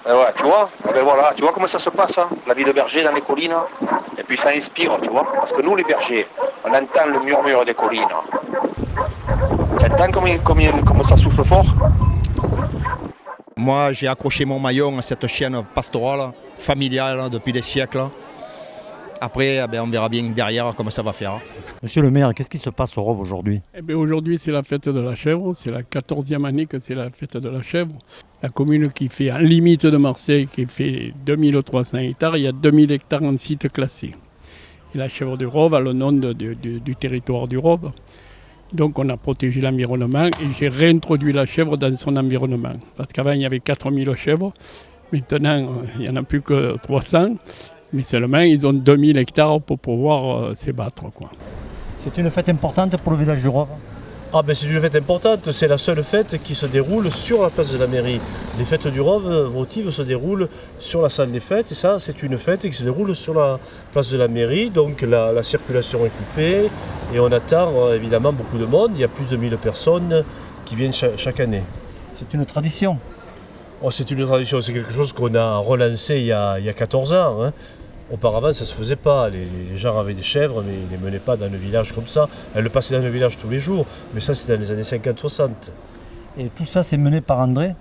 Ouais, tu vois, ben voilà, tu vois comment ça se passe, hein, la vie de berger dans les collines. Et puis ça inspire, tu vois, parce que nous les bergers, on entend le murmure des collines. Tu entends comment ça souffle fort? Moi, j'ai accroché mon maillot à cette chienne pastorale, familiale, depuis des siècles. Après, on verra bien derrière comment ça va faire. Monsieur le maire, qu'est-ce qui se passe au Rove aujourd'hui? Aujourd'hui, c'est la fête de la chèvre. C'est la 14e année que c'est la fête de la chèvre. La commune qui fait, en limite de Marseille, qui fait 2300 hectares, il y a 2000 hectares en site classé. Et la chèvre du Rove a le nom du territoire du Rove. Donc on a protégé l'environnement et j'ai réintroduit la chèvre dans son environnement. Parce qu'avant, il y avait 4000 chèvres. Maintenant, il n'y en a plus que 300. Mais seulement, ils ont 2000 hectares pour pouvoir s'ébattre, quoi. C'est une fête importante pour le village du Rove? C'est une fête importante, c'est la seule fête qui se déroule sur la place de la mairie. Les fêtes du Rove votives se déroulent sur la salle des fêtes et ça c'est une fête qui se déroule sur la place de la mairie. Donc la circulation est coupée et on attend évidemment beaucoup de monde. Il y a plus de 1000 personnes qui viennent chaque année. C'est une tradition? C'est une tradition, c'est quelque chose qu'on a relancé il y a 14 ans. Hein. Auparavant, ça ne se faisait pas. Les gens avaient des chèvres, mais ils ne les menaient pas dans le village comme ça. Elles le passaient dans le village tous les jours. Mais ça, c'est dans les années 50-60. Et tout ça, c'est mené par André?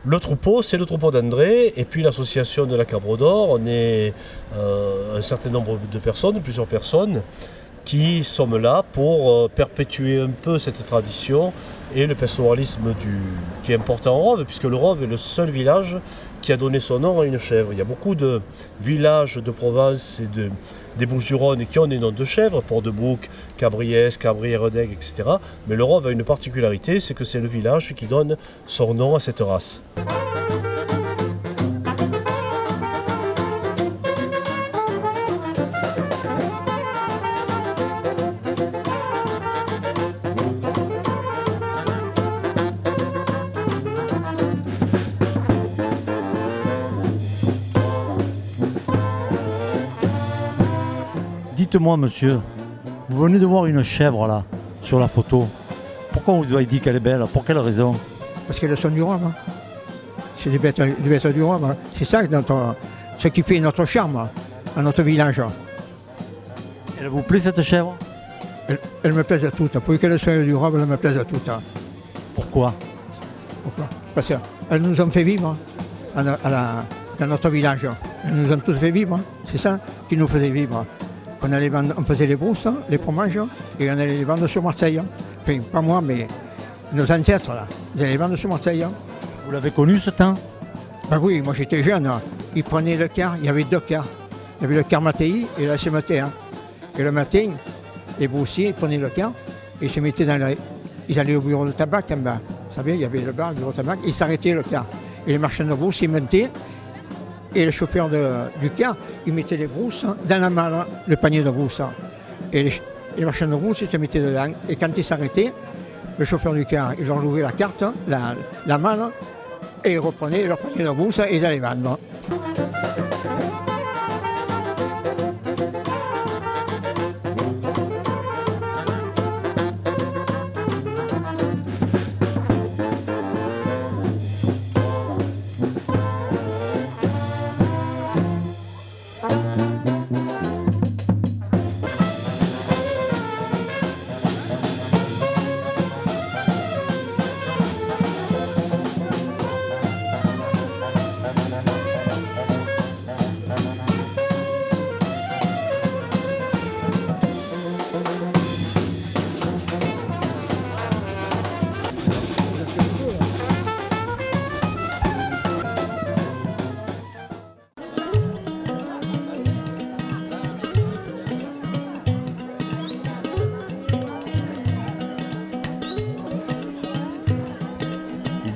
Le troupeau, c'est le troupeau d'André. Et puis l'association de la Cabre d'Or. On est un certain nombre de personnes, plusieurs personnes, qui sommes là pour perpétuer un peu cette tradition et le pastoralisme qui est important au Rove, puisque le Rove est le seul village qui a donné son nom à une chèvre. Il y a beaucoup de villages de Provence et des Bouches-du-Rhône qui ont des noms de chèvres, Port-de-Bouc, Cabriès, Cabri, Redègue, etc. Mais le Rove a une particularité, c'est que c'est le village qui donne son nom à cette race. Dites-moi, monsieur, vous venez de voir une chèvre là, sur la photo. Pourquoi vous avez dit qu'elle est belle? Pour quelle raison? Parce qu'elles sont du Rove. Hein. C'est des bêtes du Rove. Hein. C'est ça ce qui fait notre charme à notre village. Elle vous plaît cette chèvre? Elle me plaise à toutes. Pour qu'elles soient du Rove, elles me plaisent à toutes. Hein. Pourquoi? Parce qu'elles nous ont fait vivre dans notre village. Elles nous ont tous fait vivre. Hein. C'est ça qui nous faisait vivre. On faisait les brousses, les fromages, et on allait les vendre sur Marseille. Enfin, pas moi, mais nos ancêtres, là, ils allaient les vendre sur Marseille. Vous l'avez connu ce temps? Ben oui, moi j'étais jeune. Ils prenaient le car, il y avait 2 cars. Il y avait le car Mattei et la CMT. Hein. Et le matin, les broussiers, ils prenaient le car et ils se mettaient ils allaient au bureau de tabac en bas. Vous savez, il y avait le bar, le bureau de tabac, et ils s'arrêtaient le car. Et les marchands de brousse, ils montaient. Et le chauffeur du car, il mettait les brousses dans la malle, le panier de brousses. Et les marchands de brousse, ils se mettaient dedans. Et quand ils s'arrêtaient, le chauffeur du car, il leur ouvrait la carte, la malle, et ils reprenaient leur panier de brousses et ils allaient vendre.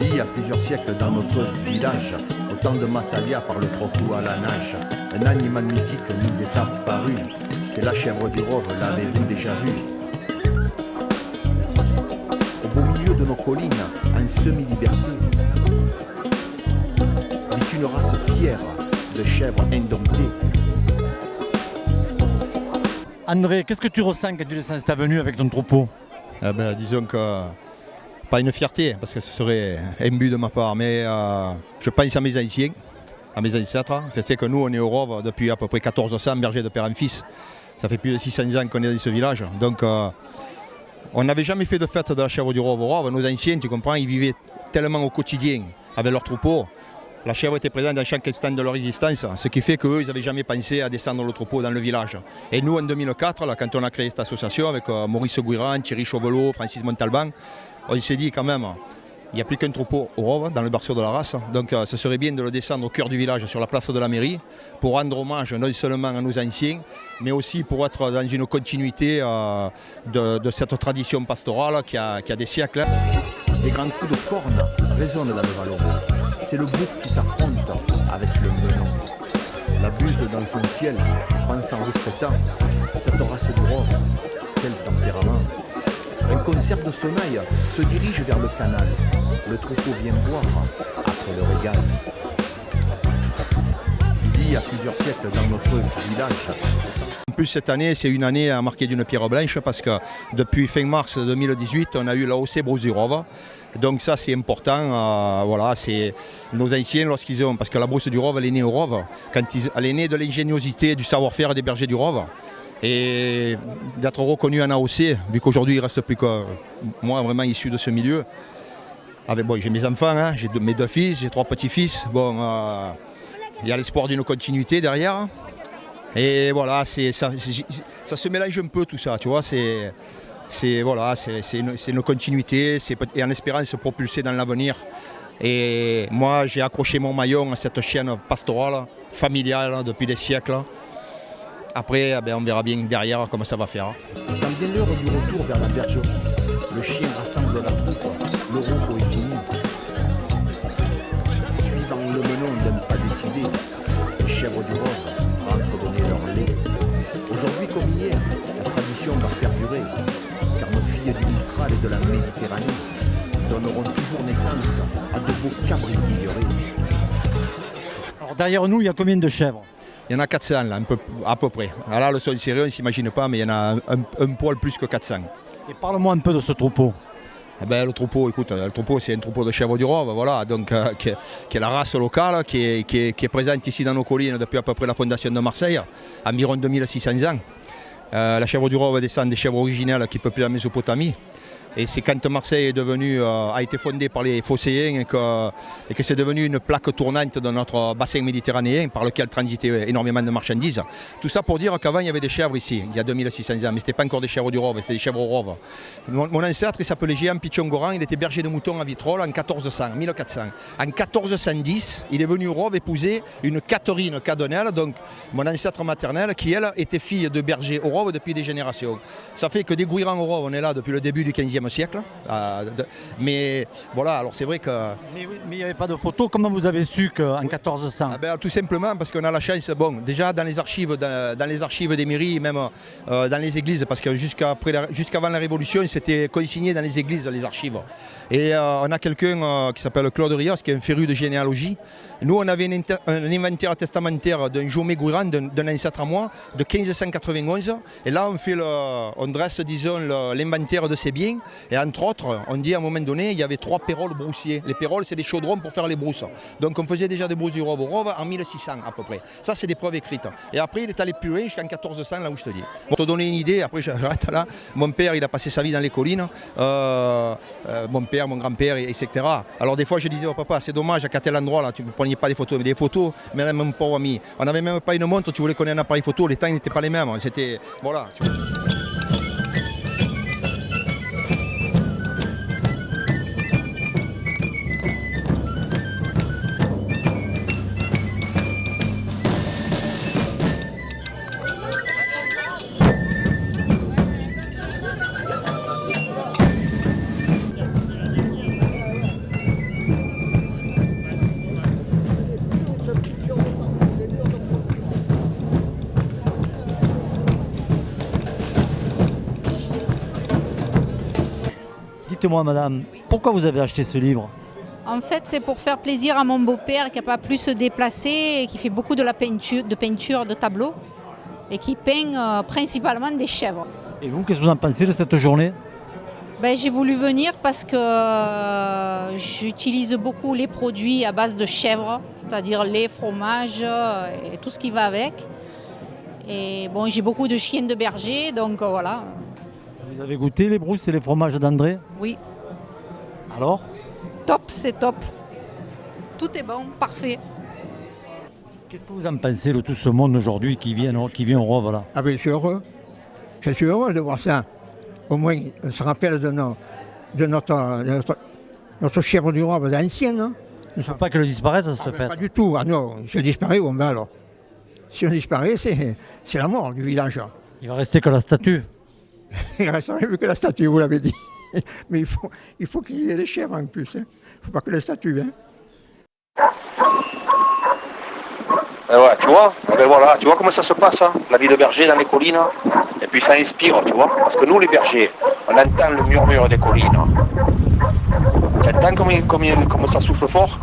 Il y a plusieurs siècles dans notre village, au temps de Massalia par le trottoir à la nage, un animal mythique nous est apparu. C'est la chèvre du Rove, l'avez-vous déjà vu? Au beau milieu de nos collines, en semi-liberté, vit une race fière de chèvres indomptées. André, qu'est-ce que tu ressens quand tu descends ta venue avec ton troupeau? Disons que pas une fierté, parce que ce serait imbu de ma part, mais je pense à mes anciens à mes ancêtres. C'est que nous, on est au Rove depuis à peu près 1400, berger de père en fils. Ça fait plus de 600 ans qu'on est dans ce village. Donc, on n'avait jamais fait de fête de la chèvre du Rove au Rove. Nos anciens, tu comprends, ils vivaient tellement au quotidien avec leurs troupeaux. La chèvre était présente dans chaque instant de leur existence, ce qui fait qu'eux, ils n'avaient jamais pensé à descendre le troupeau dans le village. Et nous, en 2004, là, quand on a créé cette association avec Maurice Guiran, Thierry Chauvelot, Francis Montalban, on s'est dit quand même, il n'y a plus qu'un troupeau au Rove, dans le berceau de la race. Donc ce serait bien de le descendre au cœur du village, sur la place de la mairie, pour rendre hommage non seulement à nos anciens, mais aussi pour être dans une continuité de cette tradition pastorale qui a des siècles. Des grands coups de corne résonnent dans le vallon. C'est le bouc qui s'affronte avec le menon. La buse dans son ciel, pense en reflétant cette race du Rove. Quel tempérament! Un concert de sonnailles se dirige vers le canal. Le troupeau vient boire après le régal. Il y a plusieurs siècles dans notre village. En plus, cette année, c'est une année à marquer d'une pierre blanche parce que depuis fin mars 2018, on a eu la l'AOC Brousse du Rove. Donc ça, c'est important. Voilà, c'est nos anciens, lorsqu'ils ont... Parce que la Brousse du Rove, elle est née au Rove. Elle est née de l'ingéniosité, du savoir-faire des bergers du Rove. Et d'être reconnu en AOC, vu qu'aujourd'hui, il ne reste plus que moi, vraiment issu de ce milieu. Bon, j'ai mes enfants, hein, j'ai mes 2 fils, j'ai 3 petits-fils. Bon, il y a l'espoir d'une continuité derrière. Et voilà, ça se mélange un peu tout ça, tu vois, c'est une continuité, et en espérant se propulser dans l'avenir. Et moi, j'ai accroché mon maillon à cette chaîne pastorale, familiale, depuis des siècles. Après, on verra bien derrière comment ça va faire. Quand vient l'heure du retour vers la bergerie, le chien rassemble la troupe, le repos est fini. Suivant le menon d'un pas décidé, les chèvres du Rove rentrent donner leur lait. Aujourd'hui comme hier, la tradition va perdurer, car nos filles du Mistral et de la Méditerranée donneront toujours naissance à de beaux cabriolet. Alors derrière nous, il y a combien de chèvres? Il y en a 400 là, à peu près. Alors là, le son sérieux, on ne s'imagine pas, mais il y en a un poil plus que 400. Et parle-moi un peu de ce troupeau. Le troupeau, écoute, le troupeau c'est un troupeau de chèvres du Rove, voilà, donc qui est la race locale, qui est présente ici dans nos collines depuis à peu près la fondation de Marseille, environ 2600 ans. La chèvre du Rove descend des chèvres originales qui peuplaient la Mésopotamie. Et c'est quand Marseille a été fondée par les Phocéens et que c'est devenu une plaque tournante de notre bassin méditerranéen par lequel transitaient énormément de marchandises. Tout ça pour dire qu'avant il y avait des chèvres ici, il y a 2600 ans, mais ce n'était pas encore des chèvres du Rove, c'était des chèvres au Rove. Mon ancêtre, il s'appelait Jean Pichon-Goran, il était berger de moutons à Vitrolles en 1400. En 1410, il est venu au Rove épouser une Catherine Cadonel, donc mon ancêtre maternel, qui elle était fille de berger au Rove depuis des générations. Ça fait que des Guirans au Rove, on est là depuis le début du 15e siècle. Mais voilà, alors c'est vrai que... Mais il n'y avait pas de photos, comment vous avez su qu'en 1400? Tout simplement parce qu'on a la chance, déjà dans les archives des mairies, même dans les églises, parce que jusqu'avant la Révolution, c'était consigné dans les églises, les archives. Et on a quelqu'un qui s'appelle Claude Rios, qui est un féru de généalogie. Nous, on avait un inventaire testamentaire d'un Jomé Guiran, d'un ancêtre à moi, de 1591. Et là, on dresse, disons, l'inventaire de ses biens. Et entre autres, on dit à un moment donné, il y avait 3 péroles broussiers. Les péroles, c'est des chaudrons pour faire les brousses. Donc on faisait déjà des brousses du Rove au Rove en 1600 à peu près. Ça, c'est des preuves écrites. Et après, il est allé plus loin jusqu'en 1400, là où je te dis. Pour te donner une idée, après j'arrête là, mon père, il a passé sa vie dans les collines. Mon père, mon grand-père, etc. Alors des fois, je disais, oh papa, c'est dommage, à tel endroit, là, tu ne preniez pas des photos. Mais des photos, mais même pas ami. On n'avait même pas une montre, tu voulais qu'on ait un appareil photo, les temps n'étaient pas les mêmes. C'était... Voilà. Dites-moi madame, pourquoi vous avez acheté ce livre? En fait, c'est pour faire plaisir à mon beau-père qui n'a pas pu se déplacer et qui fait beaucoup de peinture de tableaux et qui peint principalement des chèvres. Et vous, qu'est-ce que vous en pensez de cette journée? J'ai voulu venir parce que j'utilise beaucoup les produits à base de chèvre, c'est-à-dire lait, fromage et tout ce qui va avec. Et bon, j'ai beaucoup de chiens de berger, donc voilà. Vous avez goûté les brousses et les fromages d'André? Oui. Alors? Top, c'est top. Tout est bon, parfait. Qu'est-ce que vous en pensez de tout ce monde aujourd'hui qui vient au Rove là? Ah ben je suis heureux. Je suis heureux de voir ça. Au moins, on se rappelle de notre chèvre du Rove d'ancienne. Hein. Il ne faut pas qu'elle disparaisse, ça se fait. Pas du tout. Ah non, si on disparaît, où on va alors? Si on disparaît, c'est la mort du village. Il va rester que la statue. Il ne resterait plus que la statue, vous l'avez dit. Mais il faut qu'il y ait des chèvres en plus. Il ne faut pas que la statue. Hein. Et ouais, tu vois, voilà, tu vois comment ça se passe, hein, la vie de berger dans les collines. Et puis ça inspire, tu vois, parce que nous les bergers, on entend le murmure des collines. Tu entends comme ça souffle fort?